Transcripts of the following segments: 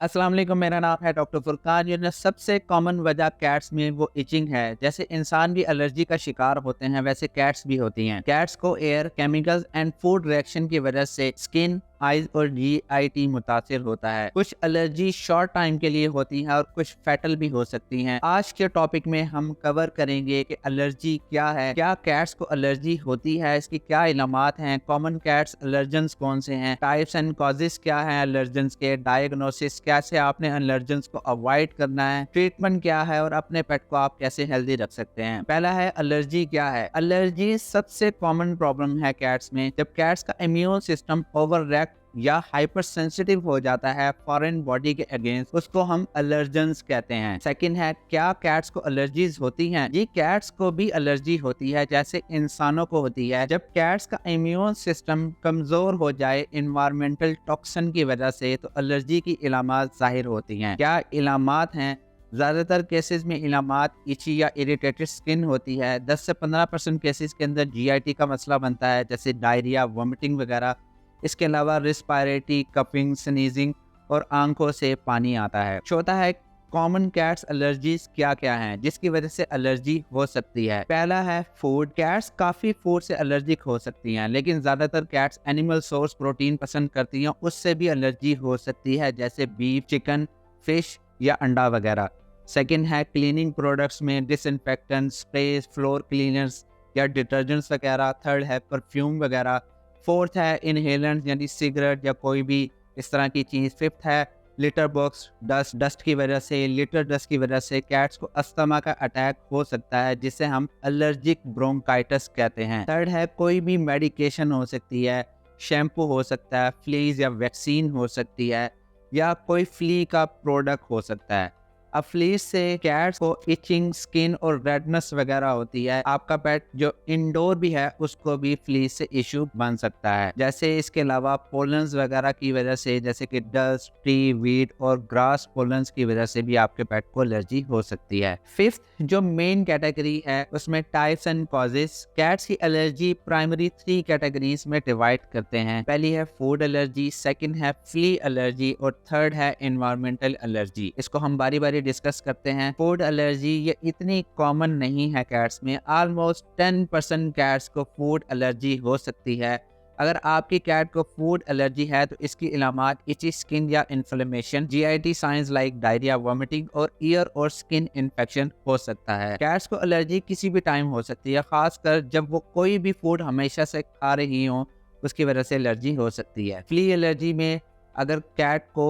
अस्सलाम वालेकुम। मेरा नाम है डॉक्टर फुरकान। सबसे कॉमन वजह कैट्स में वो इचिंग है। जैसे इंसान भी एलर्जी का शिकार होते हैं, वैसे कैट्स भी होती हैं। कैट्स को air, chemicals and food reaction की वजह से स्किन, आइज और जीआईटी मुतासिर होता है। कुछ एलर्जी शॉर्ट टाइम के लिए होती हैं और कुछ फैटल भी हो सकती हैं। आज के टॉपिक में हम कवर करेंगे कि एलर्जी क्या है, क्या कैट्स को एलर्जी होती है, इसकी क्या इलामात हैं, कॉमन कैट्स एलर्जेंस कौन से हैं, टाइप्स एंड कॉजेस क्या हैं एलर्जेंस के, डायग्नोसिस, कैसे आपने एलर्जेंस को अवॉइड करना है, ट्रीटमेंट क्या है और अपने पेट को आप कैसे हेल्दी रख सकते हैं। पहला है एलर्जी क्या है। एलर्जी सबसे कॉमन प्रॉब्लम है कैट्स में। जब कैट्स का इम्यून सिस्टम ओवर या हाइपर सेंसिटिव हो जाता है फॉरेन बॉडी के अगेंस्ट, उसको हम एलर्जेंस कहते हैं। सेकंड है, क्या कैट्स को एलर्जीज होती हैं? जी, कैट्स को भी एलर्जी होती है जैसे इंसानों को होती है। जब कैट्स का इम्यून सिस्टम कमजोर हो जाए इन्वायरमेंटल टॉक्सिन की वजह से, तो एलर्जी की इलामात जाहिर होती हैं। क्या इलामात हैं? ज़्यादातर केसेस में इलामात इची या इरिटेटेड स्किन होती है। 10 से 15% केसेस के अंदर जीआईटी का मसला बनता है, जैसे डायरिया, वॉमिटिंग वगैरह। इसके अलावा रिस्पायरेटरी, कफिंग, स्नीजिंग और आंखों से पानी आता है। चौथा है, कॉमन कैट्स एलर्जीज क्या क्या हैं जिसकी वजह से एलर्जी हो सकती है। पहला है फूड। कैट्स काफ़ी फूड से एलर्जिक हो सकती हैं, लेकिन ज़्यादातर कैट्स एनिमल सोर्स प्रोटीन पसंद करती हैं, उससे भी एलर्जी हो सकती है, जैसे बीफ, चिकन, फिश या अंडा वगैरह। सेकंड है क्लीनिंग प्रोडक्ट्स में डिसइंफेक्टेंट, स्प्रे, फ्लोर क्लीनर्स या डिटर्जेंट्स वगैरह। थर्ड है परफ्यूम वगैरह। फोर्थ है इनहेलेंट यानी सिगरेट या कोई भी इस तरह की चीज़। फिफ्थ है लिटर बॉक्स डस्ट की वजह से, लिटर डस्ट की वजह से कैट्स को अस्थमा का अटैक हो सकता है, जिसे हम एलर्जिक ब्रोंकाइटिस कहते हैं। थर्ड है कोई भी मेडिकेशन हो सकती है, शैम्पू हो सकता है, फ्लीज या वैक्सीन हो सकती है, या कोई फ्ली का प्रोडक्ट हो सकता है। अब फ्लीज से कैट्स को इचिंग, स्किन और रेडनेस वगैरह होती है। आपका पेट जो इंडोर भी है उसको भी फ्लीज से इशू बन सकता है। जैसे इसके अलावा पोलन्स वगैरह की वजह से, जैसे कि डस्ट, ट्री, वीड और ग्रास पोलन्स की वजह से भी आपके पेट को एलर्जी हो सकती है। फिफ्थ जो मेन कैटेगरी है उसमें टाइप्स एंड कॉजेस। कैट्स की एलर्जी प्राइमरी 3 कैटेगरीज में डिवाइड करते हैं। पहली है फूड एलर्जी, सेकंड है फ्ली एलर्जी और थर्ड है एनवायरमेंटल एलर्जी। इसको हम बारी बारी डिस्कस करते हैं। फूड एलर्जी ये इतनी कॉमन नहीं है कैट्स में। ऑलमोस्ट 10% कैट्स को फूड एलर्जी हो सकती है। अगर आपकी कैट को फूड एलर्जी है तो इसकी इलामात इची स्किन या inflammation, GIT signs like diarrhoea, vomiting और ईयर और स्किन इन्फेक्शन हो सकता है। कैट्स को एलर्जी किसी भी टाइम हो सकती है, खासकर जब वो कोई भी फूड हमेशा से खा रही हो, उसकी वजह से एलर्जी हो सकती है। फ्ली एलर्जी में अगर कैट को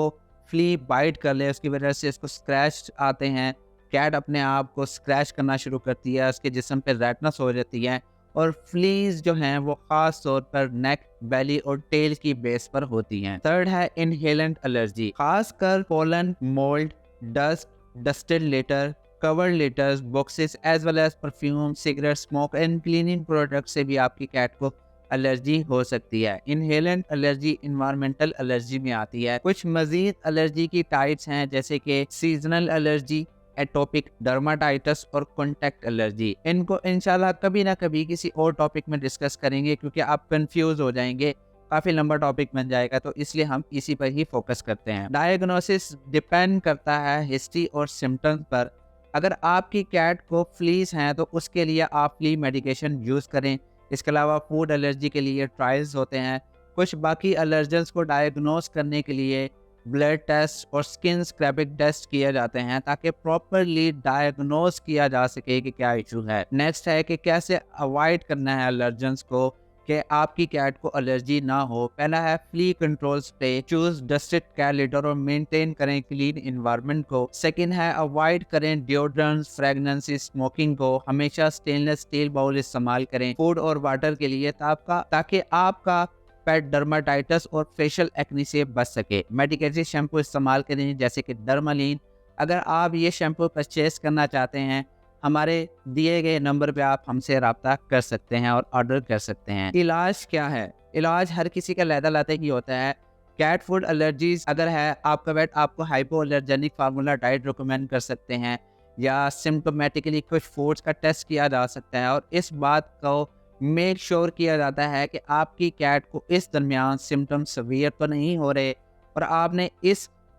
फ्ली बाइट कर ले, उसकी वजह से इसको स्क्रैच आते हैं, कैट अपने आप को स्क्रैच करना शुरू करती है, उसके जिस्म पे रेडनेस हो जाती है। और फ्लीज जो हैं वो खास तौर पर नेक, बेली और टेल की बेस पर होती हैं। थर्ड है इनहेलेंट एलर्जी, खासकर pollen, mould, dust, dusted litter, covered litters, boxes as well as perfume, cigarette, smoke and cleaning product से भी आपकी कैट को एलर्जी हो सकती है। इनहेलेंट एलर्जी इन्वायरमेंटल एलर्जी में आती है। कुछ मजीद एलर्जी की टाइप्स हैं, जैसे कि सीजनल एलर्जी, एटोपिक डर्माटाइटिस और कॉन्टैक्ट एलर्जी। इनको इंशाल्लाह कभी ना कभी किसी और टॉपिक में डिस्कस करेंगे, क्योंकि आप कंफ्यूज हो जाएंगे, काफ़ी लंबा टॉपिक बन जाएगा, तो इसलिए हम इसी पर ही फोकस करते हैं। डायग्नोसिस डिपेंड करता है हिस्ट्री और सिम्टम्स पर। अगर आपकी कैट को फ्लीज हैं तो उसके लिए आप फ्ली मेडिकेशन यूज़ करें। इसके अलावा फूड एलर्जी के लिए ट्रायल्स होते हैं। कुछ बाकी एलर्जेंस को डायग्नोस करने के लिए ब्लड टेस्ट और स्किन स्क्रैपिंग टेस्ट किए जाते हैं, ताकि प्रॉपरली डायग्नोस किया जा सके कि क्या इशू है। नेक्स्ट है कि कैसे अवॉइड करना है एलर्जेंस को, कि आपकी कैट को एलर्जी ना हो। पहला है flea control spray, choose dusted cat litter और मेंटेन करें क्लीन एनवायरनमेंट को। सेकंड है अवॉइड करें डिओड्रेंट्स, फ्रेगनेंसेस, स्मोकिंग को। हमेशा स्टेनलेस स्टील बाउल इस्तेमाल करें फूड और वाटर के लिए, ताकि आपका पेट डर्माटाइटिस और फेशियल एक्ने से बच सके। मेडिकेटेड शैम्पू इस्तेमाल करें, जैसे कि डर्मालीन। अगर आप ये शैम्पू परचेज करना चाहते हैं, हमारे दिए गए नंबर पे आप हमसे रब्ता कर सकते हैं और ऑर्डर कर सकते हैं। इलाज क्या है? इलाज हर किसी का लैदा ही होता है। कैट फूड एलर्जीज अगर है आपका पेट, आपको hypo allergenic formula diet recommend कर सकते हैं, या सिम्टोमेटिकली कुछ फूड्स का टेस्ट किया जा सकता है, और इस बात को मेक श्योर किया जाता है कि आपकी कैट को इस दरमियान सिम्टम सवीयर तो नहीं हो रहे, और आपने इस